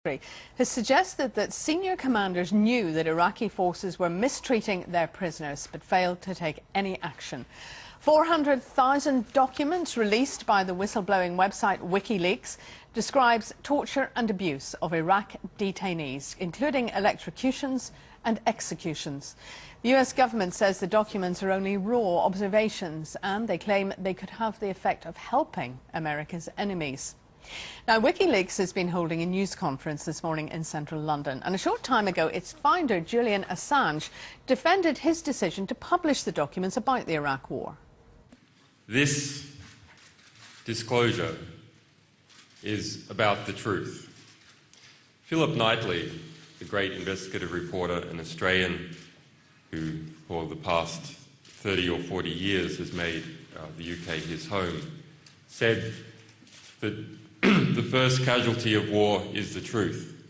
has suggested that senior commanders knew that Iraqi forces were mistreating their prisoners but failed to take any action. 400,000 documents released by the whistleblowing website WikiLeaks describes torture and abuse of Iraq detainees, including electrocutions and executions. The US government says the documents are only raw observations and they claim they could have the effect of helping America's enemies. Now, WikiLeaks has been holding a news conference this morning in central London, and a short time ago its founder, Julian Assange, defended his decision to publish the documents about the Iraq war. This disclosure is about the truth. Philip Knightley, the great investigative reporter and Australian who for the past 30 or 40 years has made the UK his home, said that the first casualty of war is the truth.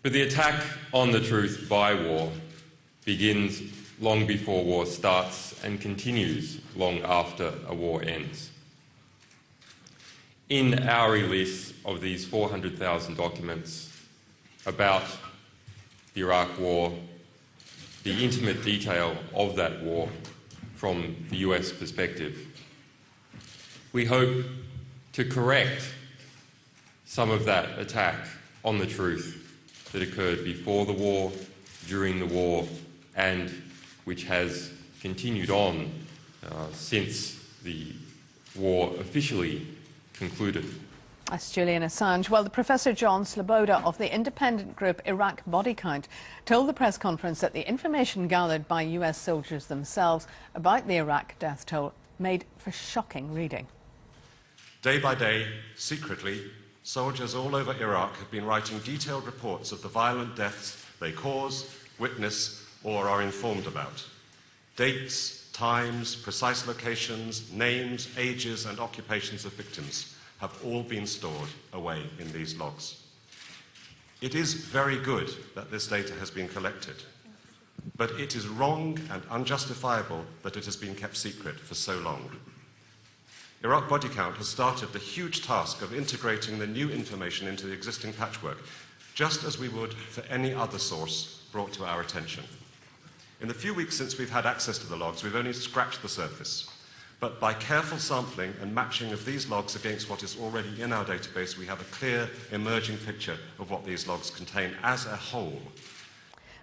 But the attack on the truth by war begins long before war starts and continues long after a war ends. In our release of these 400,000 documents about the Iraq war, the intimate detail of that war from the US perspective, we hope to correct some of that attack on the truth that occurred before the war, during the war, and which has continued on since the war officially concluded. That's Julian Assange. Well, the Professor John Sloboda of the independent group Iraq Body Count told the press conference that the information gathered by US soldiers themselves about the Iraq death toll made for shocking reading. Day by day, secretly, soldiers all over Iraq have been writing detailed reports of the violent deaths they cause, witness, or are informed about. Dates, times, precise locations, names, ages, and occupations of victims have all been stored away in these logs. It is very good that this data has been collected, but it is wrong and unjustifiable that it has been kept secret for so long. Iraq Body Count has started the huge task of integrating the new information into the existing patchwork, just as we would for any other source brought to our attention. In the few weeks since we've had access to the logs, we've only scratched the surface. But by careful sampling and matching of these logs against what is already in our database, we have a clear, emerging picture of what these logs contain as a whole.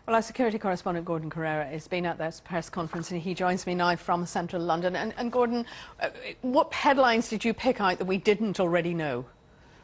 Well, our security correspondent Gordon Carrera has been at this press conference and he joins me now from central London. And Gordon, what headlines did you pick out that we didn't already know?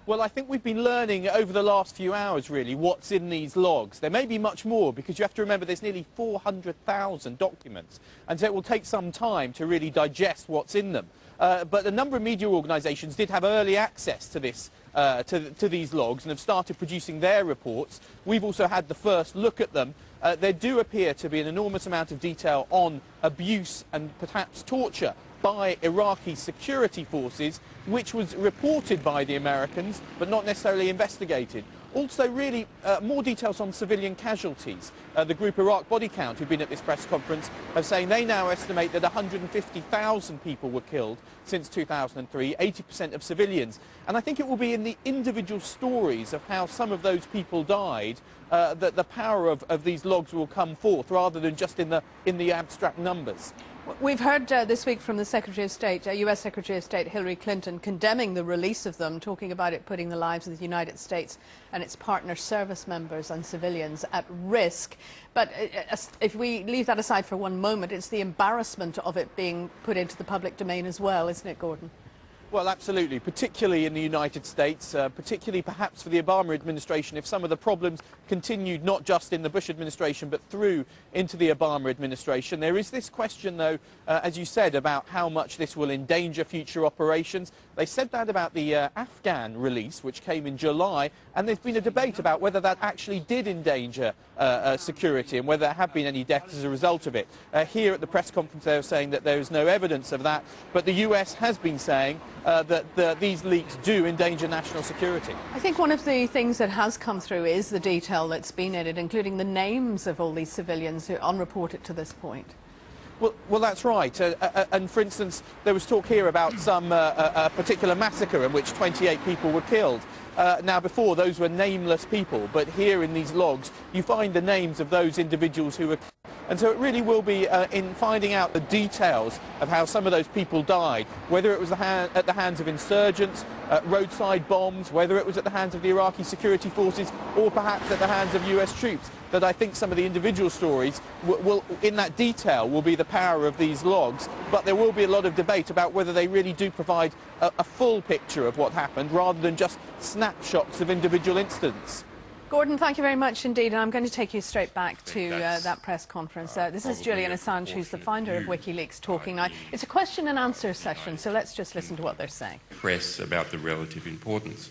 Well, I think we've been learning over the last few hours, really, what's in these logs. There may be much more, because you have to remember there's nearly 400,000 documents, and so it will take some time to really digest what's in them. But a number of media organisations did have early access to this, to these logs, and have started producing their reports. We've also had the first look at them. There do appear to be an enormous amount of detail on abuse and perhaps torture by Iraqi security forces, which was reported by the Americans but not necessarily investigated. Also, really, more details on civilian casualties. The group Iraq Body Count, who've been at this press conference, are saying they now estimate that 150,000 people were killed since 2003, 80% of civilians. And I think it will be in the individual stories of how some of those people died that the power of these logs will come forth, rather than just in the abstract numbers. We've heard this week from the Secretary of State, US Secretary of State Hillary Clinton, condemning the release of them, talking about it putting the lives of the United States and its partner service members and civilians at risk. But if we leave that aside for one moment, it's the embarrassment of it being put into the public domain as well, isn't it, Gordon? Well, absolutely, particularly in the United States, particularly perhaps for the Obama administration, if some of the problems continued not just in the Bush administration but through into the Obama administration. There is this question, though, as you said, about how much this will endanger future operations. They said that about the Afghan release, which came in July, and there's been a debate about whether that actually did endanger security and whether there have been any deaths as a result of it. Here at the press conference they were saying that there is no evidence of that, but the US has been saying that these leaks do endanger national security. I think one of the things that has come through is the detail that's been in it, including the names of all these civilians who are unreported to this point. Well, that's right. And for instance, there was talk here about some a particular massacre in which 28 people were killed. Now, before, those were nameless people, but here in these logs, you find the names of those individuals who were... And so it really will be in finding out the details of how some of those people died, whether it was at the hands of insurgents, roadside bombs, whether it was at the hands of the Iraqi security forces, or perhaps at the hands of US troops, that I think some of the individual stories will, in that detail, will be the power of these logs. But there will be a lot of debate about whether they really do provide a full picture of what happened, rather than just snapshots of individual incidents. Gordon, thank you very much indeed, and I'm going to take you straight back to that press conference. This is Julian Assange, who's the founder of WikiLeaks, talking now. It's a question and answer session, so let's just listen to what they're saying. Press about the relative importance.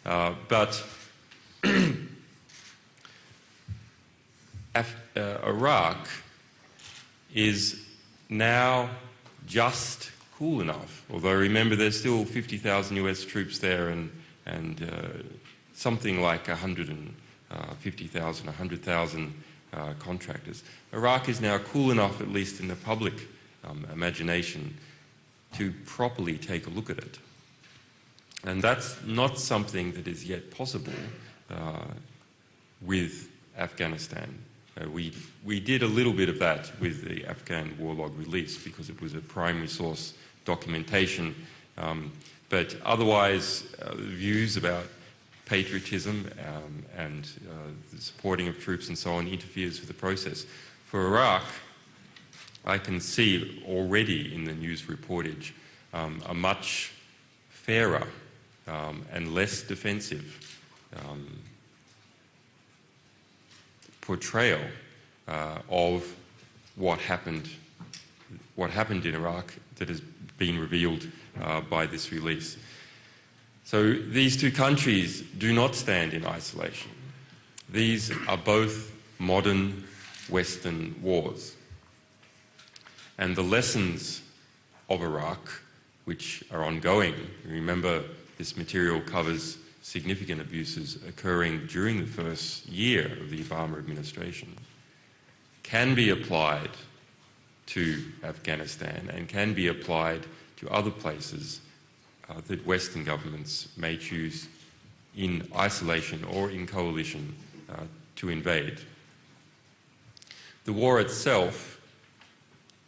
But Iraq is now just cool enough, although remember there's still 50,000 US troops there and something like 150,000, 100,000 contractors. Iraq is now cool enough, at least in the public imagination, to properly take a look at it. And that's not something that is yet possible with Afghanistan. We did a little bit of that with the Afghan war log release because it was a primary source documentation. But otherwise, views about patriotism and the supporting of troops and so on interferes with the process. For Iraq, I can see already in the news reportage a much fairer and less defensive portrayal of what happened in Iraq that has been revealed by this release. So these two countries do not stand in isolation. These are both modern Western wars. And the lessons of Iraq, which are ongoing, remember this material covers significant abuses occurring during the first year of the Obama administration, can be applied to Afghanistan and can be applied to other places that Western governments may choose in isolation or in coalition to invade. The war itself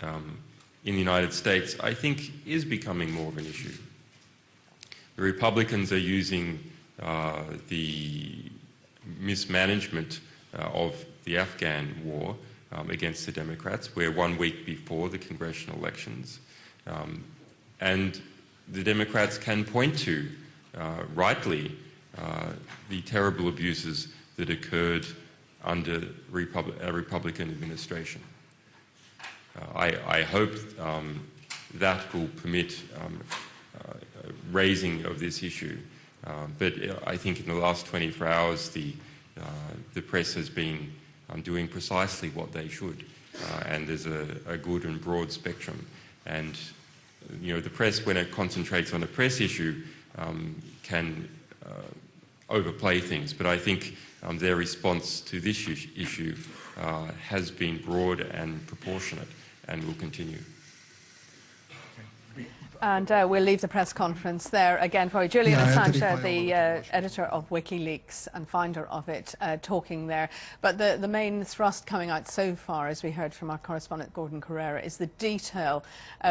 in the United States, I think, is becoming more of an issue. The Republicans are using the mismanagement of the Afghan war against the Democrats. We're 1 week before the congressional elections. And the Democrats can point to, rightly, the terrible abuses that occurred under a Republican administration. I hope that will permit raising of this issue. But I think in the last 24 hours, the press has been doing precisely what they should, and there's a good and broad spectrum. And you know, the press, when it concentrates on a press issue, can overplay things. But I think their response to this issue has been broad and proportionate, and will continue. And we'll leave the press conference there again for Julian Assange, the editor of WikiLeaks and founder of it, talking there. But the main thrust coming out so far, as we heard from our correspondent Gordon Carrera, is the detail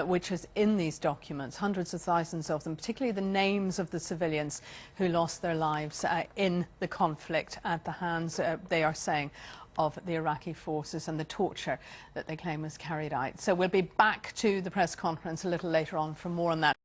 which is in these documents, hundreds of thousands of them, particularly the names of the civilians who lost their lives in the conflict at the hands, they are saying, of the Iraqi forces and the torture that they claim was carried out. So we'll be back to the press conference a little later on for more on that.